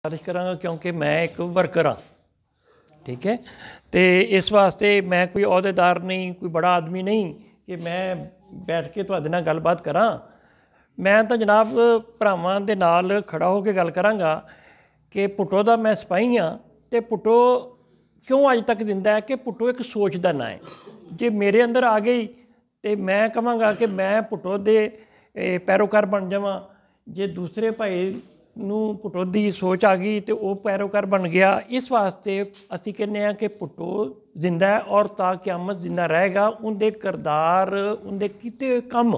गुजारिश करांगा क्योंकि मैं एक वर्कर हाँ, ठीक है। तो इस वास्ते मैं कोई अहुदेदार नहीं, कोई बड़ा आदमी नहीं कि मैं बैठ के तुहाडे नाल गलबात करां। मैं तो जनाब भरावां दे नाल खड़ा हो के गल करांगा कि भुट्टो दा मैं सिपाही हाँ। तो भुट्टो क्यों अज तक जिंदा है कि भुट्टो एक सोच का ना है। जे मेरे अंदर आ गई तो मैं कहांगा कि मैं भुट्टो दे पैरोकार बन जावां। जे दूसरे भाई नूं भुट्टो दी सोच आ गई तो वह पैरोकार बन गया। इस वास्ते असीं कहने हैं कि भुट्टो जिंदा है और ता क़यामत जिंदा रहेगा। उनके किरदार, उनके कीते हुए कम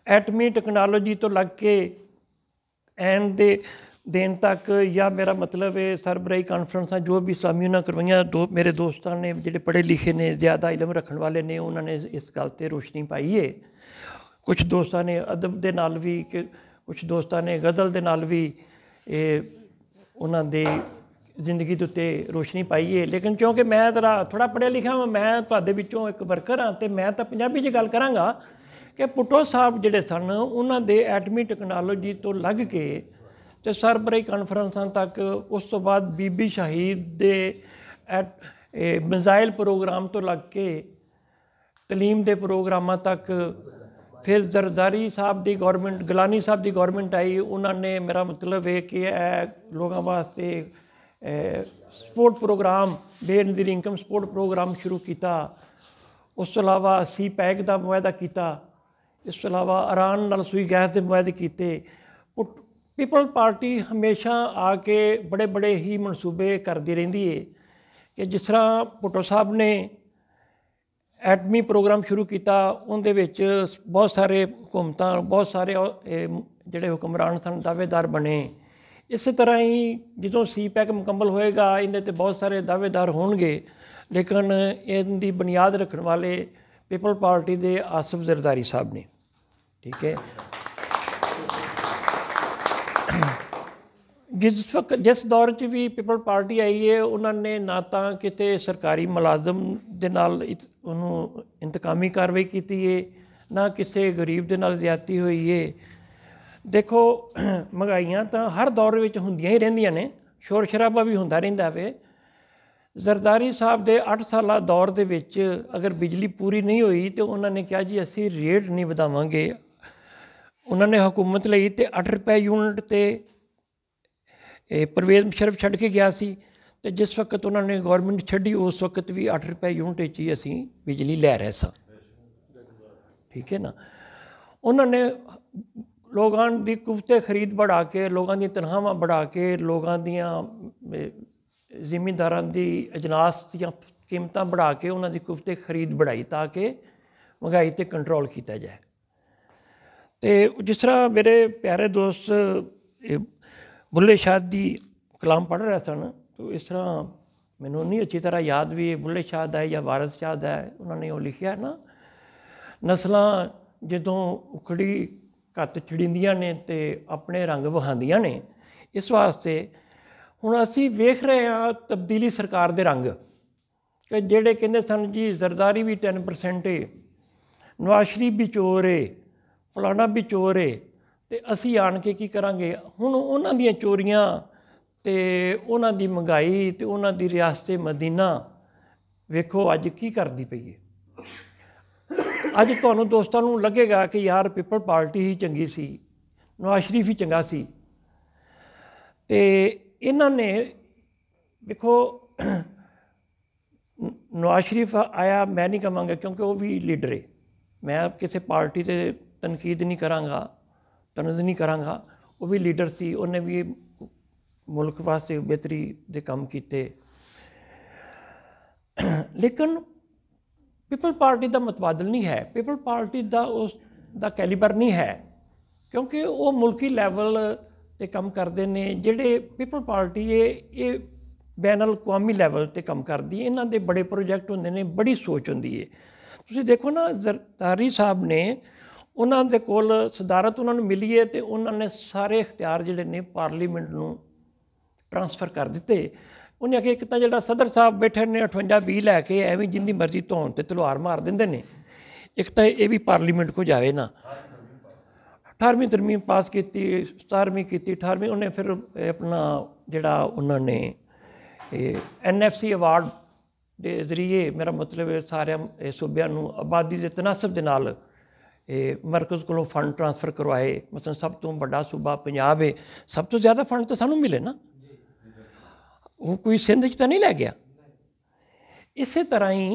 एटमी टैक्नोलॉजी तो लग के एंड दे देन तक, या मेरा मतलब है सरबराही कॉन्फ्रेंसा जो भी स्वामी उन्होंने करवाइया, मेरे दोस्तों ने जिहड़े पढ़े लिखे ने, ज़्यादा इलम रखने वाले ने, उन्होंने इस गल ते रोशनी पाई है। कुछ दोस्तों ने अदब दे नाल भी, कुछ दोस्तों ने गज़ल दे नाल भी उन्हां दी जिंदगी दे उत्ते रोशनी पाई है। लेकिन क्योंकि मैं थोड़ा पढ़िया लिखा हाँ, मैं तुहाडे विचों एक वर्कर हाँ, तो मैं तो पंजाबी च गल करांगा कि भुट्टो साहब जिहड़े सन उन्हां दे एटमी टैक्नोलॉजी तो लग के तो सरबराही कॉन्फ्रेंसा तक, उस तो बाद बीबी शहीद दे मिज़ाइल प्रोग्राम तो लग के तलीम के प्रोग्रामां तक, फिर जरदारी साहब की गौरमेंट, गिलानी साहब की गौरमेंट आई। उन्होंने मेरा मतलब है कि लोगों वास्ते support program, Benazir income support program शुरू किया। उस तो अलावा सी पैक का मुआहदा किया। इस तो अलावा ईरान नाल सूई गैस के मुआहदे किए। पीपल पार्टी हमेशा आके बड़े बड़े ही मनसूबे करती रही है कि जिस तरह भुट्टो साहब ने एटमी प्रोग्राम शुरू किया, उनदे विच बहुत सारे हुकूमतां, बहुत सारे जिहड़े हुक्मरान सन दावेदार बने। इस तरह ही जो सी पैक मुकम्मल होएगा, इन्हें तो बहुत सारे दावेदार होणगे, लेकिन इनकी बुनियाद रखने वाले पीपल पार्टी के आसिफ जरदारी साहब ने, ठीक है। जिस दौर च भी पीपल पार्टी आई है, उन्होंने ना तो किते सरकारी मुलाजम दे नाल उन्होंने इंतकामी कार्रवाई की है, ना किसी गरीब दे नाल ज्यादती हुई है। देखो महंगाइयाँ तो हर दौर में होंदियां ही रहिंदियां ने, शोर शराबा भी होंदा रहिंदा वे। जरदारी साहब के 8 साल दौर दे विच अगर बिजली पूरी नहीं हुई तो उन्होंने कहा जी असी रेट नहीं वधावांगे। उन्होंने हुकूमत लई तो 8 रुपए यूनिट ते परवेज़ मुशर्रफ छड्ड के गया सी, तो जिस वक्त उन्होंने गौरमेंट छड्डी उस वक्त भी 8 रुपए यूनिट ही असी बिजली लै रहे सां, ठीक है ना। उन्होंने लोगों की कुफ्ते खरीद बढ़ा के, लोगों दी तनख्वाहां बढ़ा के, लोगों दियां जिमींदारां दी अजनास दियां कीमतां बढ़ा के उन्होंने कुफ्ते खरीद बढ़ाई ताकि महंगाई ते कंट्रोल किया जाए। तो जिस तरह मेरे प्यारे दोस्त बुल्ले शाह की कलाम पढ़ रहे सन, तो इस तरह मैनू नहीं अच्छी तरह याद भी बुल्ले शाह है या वारिस शाह है, उन्होंने वो लिखा ना, नस्लां जदों उखड़ी घत छड़िंदियां ने तो अपने रंग वहांदियां ने। इस वास्ते हुण असी वेख रहे हाँ तब्दीली सरकार दे रंग, कि जेड़े कहंदे सन जी जरदारी भी 10% है, नवाज शरीफ भी चोर है, फलाना भी चोर है, तो असी आन के की करांगे। हुण उन्हां दियां चोरियां ते उन्हां दी महंगाई ते उन्हां दी रियासत मदीना वेखो अज की करदी पई है। अज तुहानूं दोस्तां नूं लगेगा कि यार पीपल पार्टी ही चंगी सी, नवाज शरीफ ही चंगा सी। ते इन्हां ने देखो नवाज शरीफ आया, मैं नहीं कहांगा क्योंकि वो भी लीडर है, मैं किसी पार्टी से तनकीद नहीं करांगा, तनज़ नहीं करांगा। वो भी लीडर सी, उन्हें भी मुल्क वास्ते बेहतरी दे काम किए। लेकिन पीपल पार्टी का मतबादल नहीं है, पीपल पार्टी का उसका कैलीबर नहीं है, क्योंकि वो मुल्की लैवल ते काम करते हैं। जिहड़े पीपल पार्टी है ये बैन अल-अक़वामी लैवल ते काम करती है, इन्हां दे बड़े प्रोजैक्ट होंदे ने, बड़ी सोच होंदी है। तुसीं देखो ना जरदारी साहब ने, उन्होंने कोल सदारत उन्होंने मिली है तो उन्होंने सारे इख्तियार जिहड़े ने पार्लीमेंट नूं ट्रांसफर कर दिते। उन्हें आखिया एक तो जो सदर साहब बैठे ने 58-20 लैके एवं जिंदी मर्जी धौन ते तलवार मार देंगे ने, एक तो ये भी पार्लीमेंट को जाए ना 18ਵੀਂ ਤਰਮੀਮ ਪਾਸ की, 17ਵੀਂ की, 18ਵੀਂ उन्हें फिर अपना जिहड़ा उन्होंने NFC अवार्ड के जरिए मेरा मतलब सारे सूबे आबादी के तनासब के नाल मरकज़ को फंड ट्रांसफर करवाए। मसलन सब तो बड़ा सूबा पंजाब है, सब तो ज़्यादा फंड तो सानू मिले ना, वो कोई सिंध च तो नहीं लै गया। इस तरह ही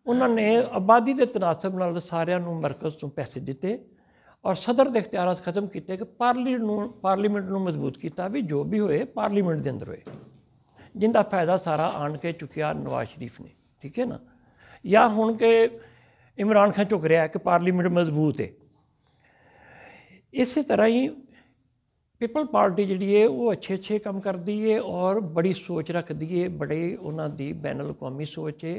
उन्होंने आबादी के तनासब नाल सारिਆਂ ਨੂੰ मरकज़ तो पैसे दिते और सदर के इख्तियारात खत्म किए कि पार्लीमेंट को मजबूत किया भी जो भी होए पार्लीमेंट के अंदर होए, जिनका फायदा सारा आन के चुकिया नवाज शरीफ ने। ठीक है ना, या हुण के इमरान खान झुक रहा है कि पार्लीमेंट मजबूत है। इस तरह ही पीपल पार्टी जी है वो अच्छे काम करती है और बड़ी सोच रखती है, बड़े उन्होंने बैन अवी सोच है।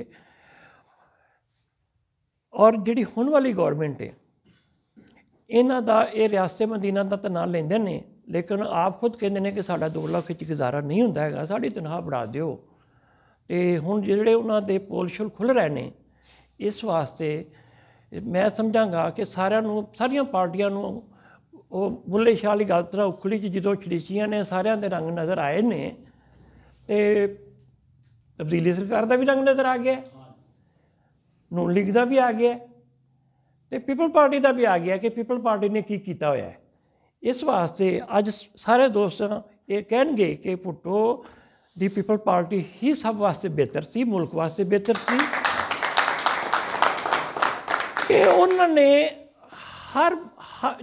और जी हुण वाली गौरमेंट है इन्हों का ये रियासत मदीना का तो ना लेंदे ने, लेकिन आप खुद कहते हैं कि साडा 2 लाख च गुजारा नहीं होंदा हैगा, साड़ी तनख्वाह बढ़ा दिओ। तो हुण जिहड़े उन्होंने पोल शोल खुल रहे हैं, इस वास्ते मैं समझांगा कि सारियां पार्टियां नूं वो बुल्ले शाह वाली गल तरह उखली च जो छड़ीचियां ने सारियां दे रंग नज़र आए ने, तो तब्दीली सरकार का भी रंग नज़र आ गया, नून लीग का भी आ गया, तो पीपल पार्टी का भी आ गया कि पीपल पार्टी ने की किया होया है। इस वास्ते अज सारे दोस्त ये कहेंगे कि भुट्टो दी पीपल पार्टी ही सब वास्ते बेहतर सी, मुल्क वास्ते बेहतर सी कि उन्होंने हर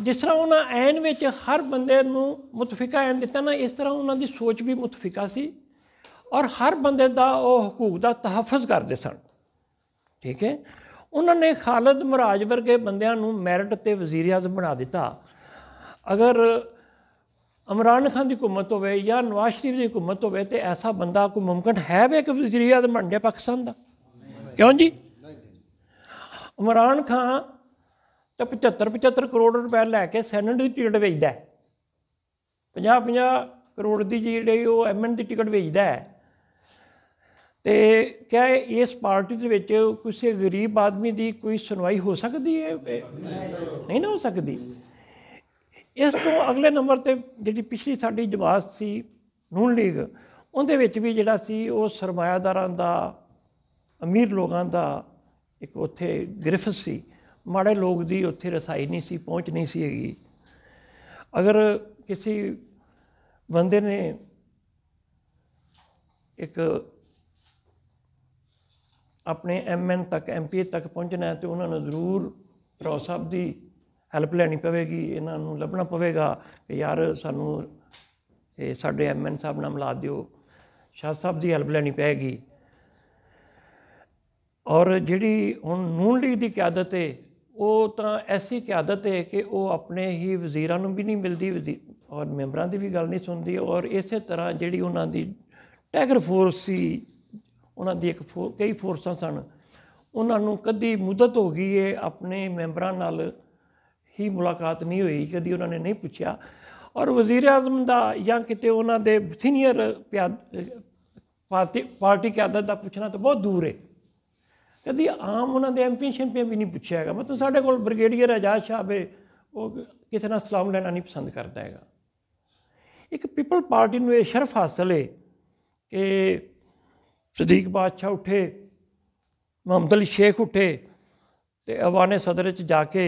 जिस तरह उन्होंने ऐन में हर बंदे नूं मुतफिका ऐन दिता ना, इस तरह उन्होंने सोच भी मुतफिका सी और हर बंदे का वो हकूक का तहफ़ुज़ करते सन। ठीक है, उन्होंने खालिद मराज वर्गे बंदियां नूं मैरिट ते वज़ीर आज़म बना दिता। अगर इमरान खान की हुकूमत होवे या नवाज शरीफ की हुकूमत होवे तो ऐसा बंदा कोई मुमकिन है वे कि वज़ीर आज़म बन जाए पाकिस्तान का? क्यों जी? इमरान खान तो 75 करोड़ रुपए लैके सैनट की टिकट बेचता है, 50 करोड़ की जी MN की टिकट बेचता है। तो क्या इस पार्टी के किसी गरीब आदमी की कोई सुनवाई हो सकती है? नहीं ना हो सकती। इस तो अगले नंबर पर जी पिछली साड़ी जमात सी नून लीग, उहदे भी जिहड़ा सी वो सरमायादारां दा, अमीर लोगों का एक उत्थे गिरफ्त सी, माड़े लोग की उत्थे रसाई नहीं सी, पहुँच नहीं सी हैगी। अगर किसी बंदे ने एक अपने MN तक MP तक पहुँचना है तो उन्होंने जरूर राव साहब की हैल्प लैनी पवेगी, इन्हों लभना पवेगा कि यार सानू साडे MN साहब नाल मिला दिओ, शाह साहब की हैल्प लैनी पैगी। और जिहड़ी हुण नून लीग की क्यादत है वो तो ऐसी क्यादत है कि वो अपने ही वज़ीरां नूं भी नहीं मिलती और मैंबरां की भी गल नहीं सुनती। और इस तरह जिहड़ी उन्हां दी टैगर फोर्स सी, उन्होंने कई फोर्सा सन, उन्होंने कदी मुदत हो गई है अपने मैंबरां नाल ही मुलाकात नहीं हुई, कदी उन्होंने नहीं पूछा। और वज़ीर आज़म का या किते उन्होंने सीनियर पार्टी क्यादत का पूछना तो बहुत दूर है, कदी आम उन्होंने MP शैम्पियां भी नहीं पूछा है। मतलब साढ़े कोल ब्रिगेडियर एजाज साहब है, वो किसी नाल सलाम लेना नहीं पसंद करता है। एक पीपल पार्टी में यह शरफ हासिल है कि सदीक बादशाह उठे, मोहम्मद अली शेख उठे तो अवाने सदर च जाके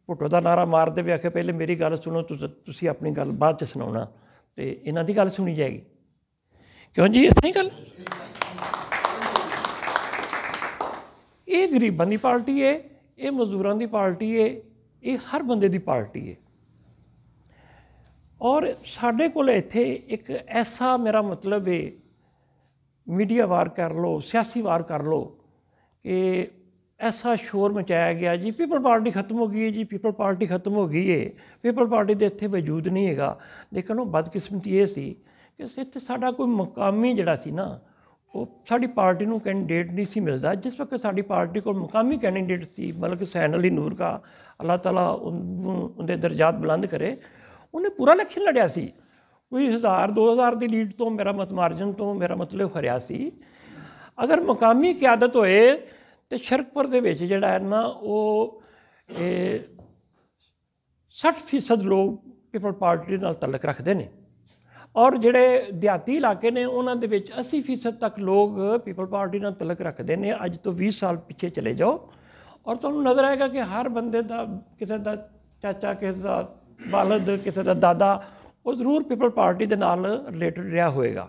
भुट्टो का नारा मार दे, आखे पहले मेरी गल सुनो, तुसी अपनी गल बाद च सुनाउणा, तो इन्हां दी गल सुनी जाएगी। क्यों जी? इस तरह ही गल, ये गरीबां दी पार्टी है, ये मजदूरां दी पार्टी है, ये हर बंदे दी पार्टी है। और साडे कोल इत्थे एक ऐसा मेरा मतलब है, मीडिया वार कर लो, सियासी वार कर लो, कि ऐसा शोर मचाया गया जी पीपल पार्टी खत्म हो गई है, जी पीपल पार्टी खत्म हो गई है, पीपल पार्टी तो इत्थे वजूद नहीं हैगा। लेकिन वो बदकिस्मती ये सी कि इत्थे साडा कोई मुकामी जिहड़ा सी ना, वो साडी पार्टी नूं कैंडीडेट नहीं सी मिलदा। जिस वक्त साडी पार्टी को मुकामी कैंडीडेट सी, मतलब कि सैन अली नूर का अल्लाह ताला उनके दर्जात बुलंद करे, उन्हें पूरा इलैक्शन लड़िया सी, कोई 1000-2000 की लीड तो मेरा मार्जन तो मेरा मतलब हरिया सी। अगर मुकामी क्यादत होए तो शरकपुर दे विच जिहड़ा है ना वो 60% ਲੋਕ ਪੀਪਲ ਪਾਰਟੀ ਨਾਲ ਤਲਕ ਰੱਖਦੇ ਨੇ ਔਰ ਜਿਹੜੇ ਦਿਹਾਤੀ ਇਲਾਕੇ ਨੇ ਉਹਨਾਂ ਦੇ ਵਿੱਚ 80% ਤੱਕ ਲੋਕ ਪੀਪਲ ਪਾਰਟੀ ਨਾਲ ਤਲਕ ਰੱਖਦੇ ਨੇ। ਅੱਜ ਤੋਂ 20 ਸਾਲ ਪਿੱਛੇ ਚਲੇ ਜਾਓ ਔਰ ਤੁਹਾਨੂੰ ਨਜ਼ਰ ਆਏਗਾ ਕਿ ਹਰ ਬੰਦੇ ਦਾ, ਕਿਸੇ ਦਾ ਚਾਚਾ, ਕਿਸੇ ਦਾ ਵਾਲਦ, ਕਿਸੇ ਦਾ ਦਾਦਾ, ਉਹ ਜ਼ਰੂਰ ਪੀਪਲ ਪਾਰਟੀ ਦੇ ਨਾਲ ਰਿਲੇਟਡ ਰਿਹਾ ਹੋਏਗਾ।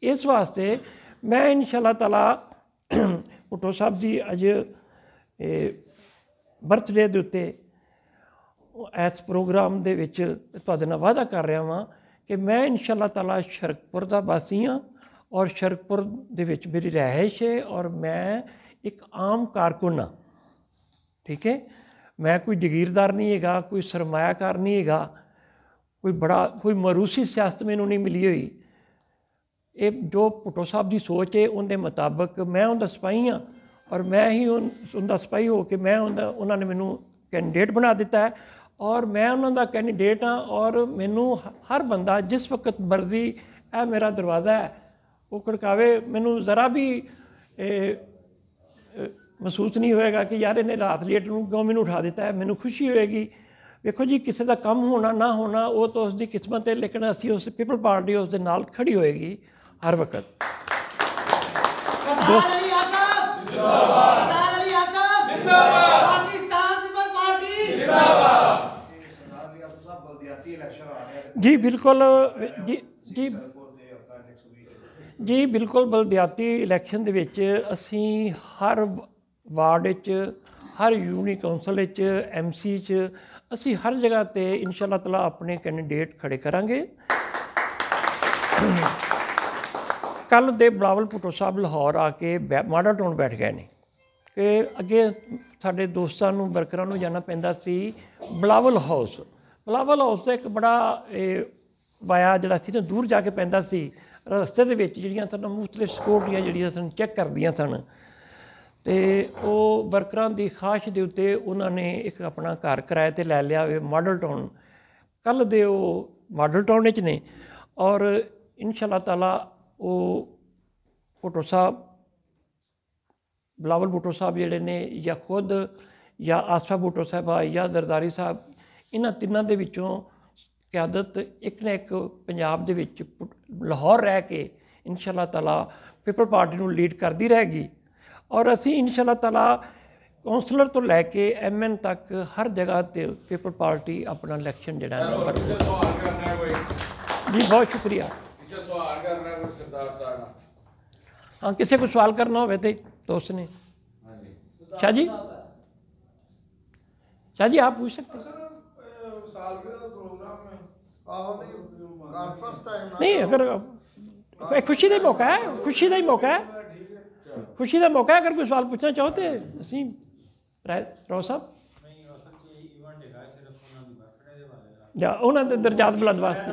ਇਸ ਵਾਸਤੇ ਮੈਂ ਇਨਸ਼ਾ ਅੱਲਾਹ ਤਾਲਾ ਭੁੱਟੋ ਸਾਹਿਬ ਦੀ ਅੱਜ ਬਰਥਡੇ ਦੇ ਉੱਤੇ ਇਸ ਪ੍ਰੋਗਰਾਮ ਦੇ ਵਿੱਚ ਤੁਹਾਡੇ ਨਾਲ ਵਾਅਦਾ ਕਰ ਰਿਹਾ ਵਾਂ ਕਿ ਮੈਂ ਇਨਸ਼ਾ ਅੱਲਾਹ ਤਾਲਾ ਸ਼ਰਕਪੁਰ ਦਾ ਵਾਸੀ ਹਾਂ ਔਰ ਸ਼ਰਕਪੁਰ ਦੇ ਵਿੱਚ ਮੇਰੀ ਰਿਹਾਇਸ਼ ਹੈ ਔਰ ਮੈਂ ਇੱਕ ਆਮ ਕਾਰਕੁਨ ਹਾਂ। ਠੀਕ ਹੈ, ਮੈਂ ਕੋਈ ਜਗੀਰਦਾਰ ਨਹੀਂ ਹੈਗਾ, ਕੋਈ ਸਰਮਾਇਆਕਾਰ ਨਹੀਂ ਹੈਗਾ, ਕੋਈ ਮਰੂਸੀ ਸਿਆਸਤ ਮੈਨੂੰ ਨਹੀਂ ਮਿਲੀ ਹੋਈ। ਇਹ ਜੋ ਭੁੱਟੋ ਸਾਹਿਬ ਦੀ ਸੋਚ ਹੈ ਉਹਦੇ ਮੁਤਾਬਕ ਮੈਂ ਉਹਦਾ ਸਿਪਾਹੀ ਹਾਂ ਔਰ ਮੈਂ ਹੀ ਉਹਦਾ ਸਿਪਾਹੀ ਹੋ ਕੇ ਉਹਨਾਂ ਨੇ ਮੈਨੂੰ ਕੈਂਡੀਡੇਟ ਬਣਾ ਦਿੱਤਾ ਹੈ ਔਰ ਮੈਂ ਉਹਨਾਂ ਦਾ ਕੈਂਡੀਡੇਟ ਹਾਂ ਔਰ ਮੈਨੂੰ ਹਰ ਬੰਦਾ ਜਿਸ ਵਕਤ ਮਰਜ਼ੀ ਇਹ ਮੇਰਾ ਦਰਵਾਜ਼ਾ ਹੈ ਉਹ ਖੜਕਾਵੇ, ਮੈਨੂੰ ਜ਼ਰਾ ਵੀ ਮਹਿਸੂਸ ਨਹੀਂ ਹੋਏਗਾ ਕਿ ਯਾਰ ਇਹਨੇ ਰਾਤ ਲੇਟ ਨੂੰ ਕਿਉਂ ਮੈਨੂੰ ਉਠਾ ਦਿੱਤਾ ਹੈ। ਮੈਨੂੰ ਖੁਸ਼ੀ ਹੋਏਗੀ। ਵੇਖੋ ਜੀ, ਕਿਸੇ ਦਾ ਕੰਮ ਹੋਣਾ ਨਾ ਹੋਣਾ ਉਹ ਤਾਂ ਉਸ ਦੀ ਕਿਸਮਤ ਹੈ, ਲੇਕਿਨ ਅਸੀਂ ਉਸ ਪੀਪਲ ਪਾਰਟੀ ਉਸ ਦੇ ਨਾਲ ਖੜੀ ਹੋਏਗੀ ਹਰ ਵਕਤ। ਜੀ ਬਿਲਕੁਲ ਜੀ ਬਿਲਕੁਲ ਬਲਦਿਆਤੀ ਇਲੈਕਸ਼ਨ ਦੇ ਵਿੱਚ ਅਸੀਂ ਹਰ ਵਾਰਡ ਵਿੱਚ, ਹਰ ਯੂਨਿਟ ਕੌਂਸਲ ਵਿੱਚ, MC 'ਚ ਅਸੀਂ ਹਰ ਜਗ੍ਹਾ 'ਤੇ ਇਨਸ਼ਾ ਅੱਲਾਹ ਤਾਲਾ ਆਪਣੇ ਕੈਂਡੀਡੇਟ ਖੜੇ ਕਰਾਂਗੇ। ਕੱਲ੍ਹ ਦੇ ਬਿਲਾਵਲ ਭੁੱਟੋ ਸਾਹਿਬ ਲਾਹੌਰ ਆ ਕੇ ਮਾਡਲ ਟਾਊਨ ਬੈਠ ਗਏ ਨੇ ਕਿ ਅੱਗੇ ਸਾਡੇ ਦੋਸਤਾਂ ਨੂੰ, ਵਰਕਰਾਂ ਨੂੰ ਜਾਣਾ ਪੈਂਦਾ ਸੀ ਬਿਲਾਵਲ ਹਾਊਸ। ਬਿਲਾਵਲ ਹਾਊਸ ਦਾ ਇੱਕ ਬੜਾ ਵਾਇਆ ਜਿਹੜਾ ਸੀ ਨਾ ਦੂਰ ਜਾ ਕੇ ਪੈਂਦਾ ਸੀ। ਰਸਤੇ ਦੇ ਵਿੱਚ ਜਿਹੜੀਆਂ ਸਾਨੂੰ ਮੁਖਤਲਿਫ ਸਿਕਿਉਰਟੀਆਂ ਜਿਹੜੀਆਂ ਸਾਨੂੰ ਚੈੱਕ ਕਰਦੀਆਂ ਸਨ ਅਤੇ ਉਹ ਵਰਕਰਾਂ ਦੀ ਖਾਹਿਸ਼ ਦੇ ਉੱਤੇ ਉਹਨਾਂ ਨੇ ਇੱਕ ਆਪਣਾ ਘਰ ਕਿਰਾਏ 'ਤੇ ਲੈ ਲਿਆ ਹੋਵੇ ਮਾਡਲ ਟਾਊਨ। ਕੱਲ੍ਹ ਦੇ ਉਹ ਮਾਡਲ ਟਾਊਨ ਵਿੱਚ ਨੇ ਔਰ ਇਨਸ਼ਾ ਅੱਲਾਹ ਤਾਲਾ ਉਹ ਭੁੱਟੋ ਸਾਹਿਬ, ਬਿਲਾਵਲ ਭੁੱਟੋ ਸਾਹਿਬ ਜਿਹੜੇ ਨੇ ਜਾਂ ਖੁਦ ਜਾਂ ਆਸਫਾ ਭੁੱਟੋ ਸਾਹਿਬਾ ਜਾਂ ਜ਼ਰਦਾਰੀ ਸਾਹਿਬ, ਇਹਨਾਂ ਤਿੰਨਾਂ ਦੇ ਵਿੱਚੋਂ ਕਿਆਦਤ ਇੱਕ ਨਾ ਇੱਕ ਪੰਜਾਬ ਦੇ ਵਿੱਚ ਲਾਹੌਰ ਰਹਿ ਕੇ ਇਨਸ਼ਾ ਅੱਲਾਹ ਤਾਲਾ ਪੀਪਲ ਪਾਰਟੀ ਨੂੰ ਲੀਡ ਕਰਦੀ ਰਹੇਗੀ ਔਰ ਅਸੀਂ ਇਨਸ਼ਾ ਅੱਲਾਹ ਤਾਲਾ ਕੌਂਸਲਰ ਤੋਂ ਲੈ ਕੇ MN ਤੱਕ ਹਰ ਜਗ੍ਹਾ 'ਤੇ ਪੀਪਲ ਪਾਰਟੀ ਆਪਣਾ ਇਲੈਕਸ਼ਨ ਜਿਹੜਾ ਹੈ। ਜੀ ਬਹੁਤ ਸ਼ੁਕਰੀਆ। हाँ, किसी को सवाल करना हो तो दोस्त ने। शाह जी, शाह जी आप पूछ सकते हैं। नहीं, अगर खुशी का मौका है, खुशी का ही मौका है, खुशी का मौका है। अगर कोई सवाल पूछना चाहो तो ਅਸੀਂ ਰਾਓ ਸਾਹਿਬ ਜਾਂ ਉਹਨਾਂ ਦੇ ਦਰਜਾਤ ਬੁਲੰਦ ਵਾਸਤੇ